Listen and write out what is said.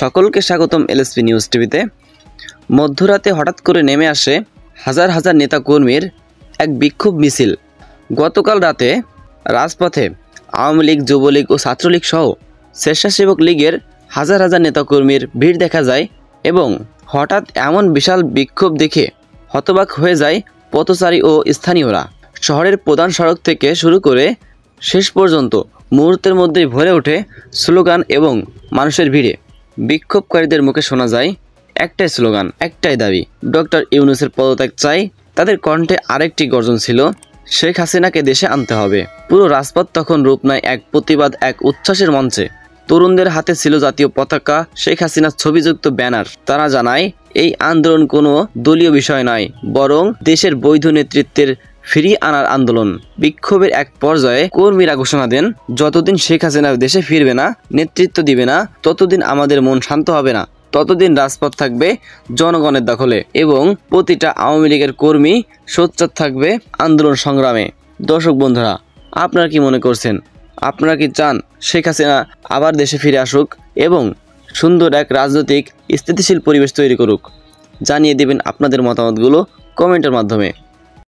সকলকে স্বাগতম LSP news টিভিতে। মধ্যরাতে হঠাৎ করে নেমে আসে হাজার হাজার নেতাকর্মীর এক বিক্ষোভ মিছিল। গতকাল রাতে রাজপথে আওয়ামী লীগ, যুবলীগ ও ছাত্রলীগ সহ স্বেচ্ছাসেবক লীগের হাজার হাজার নেতাকর্মীর ভিড় দেখা যায় এবং হঠাৎ এমন বিশাল বিক্ষোভ দেখে হতবাক হয়ে যায় পথচারী ও স্থানীয়রা। শহরের প্রধান সড়ক থেকে শুরু করে শেষ পর্যন্ত মুহূর্তের মধ্যেই ভরে ওঠে স্লোগান এবং মানুষের ভিড়ে। বিক্ষোভকারীদের মুখে শোনা যায় একটাই স্লোগান, একটাই দাবি, ডক্টর ইউনূসের পদত্যাগ চাই। তাদের কণ্ঠে আরেকটি গর্জন ছিল, শেখ হাসিনাকে দেশে আনতে হবে। পুরো রাজপথ তখন রূপ নেয় এক প্রতিবাদ, এক উচ্ছ্বাসের মঞ্চে। তরুণদের হাতে ছিল জাতীয় পতাকা, শেখ হাসিনার ছবিযুক্ত ব্যানার। তারা জানায় এই আন্দোলন কোনো দলীয় বিষয় নয়, বরং দেশের বৈধ নেতৃত্বের ফিরিয়ে আনার আন্দোলন। বিক্ষোভের এক পর্যায়ে কর্মীরা ঘোষণা দেন, যতদিন শেখ হাসিনা দেশে ফিরবে না, নেতৃত্ব দিবে না, ততদিন আমাদের মন শান্ত হবে না, ততদিন রাজপথ থাকবে জনগণের দখলে এবং প্রতিটা আওয়ামী লীগের কর্মী সোচ্চার থাকবে আন্দোলন সংগ্রামে। দর্শক বন্ধুরা, আপনারা কি মনে করছেন? আপনারা কি চান শেখ হাসিনা আবার দেশে ফিরে আসুক এবং সুন্দর এক রাজনৈতিক স্থিতিশীল পরিবেশ তৈরি করুক? জানিয়ে দেবেন আপনাদের মতামতগুলো কমেন্টের মাধ্যমে।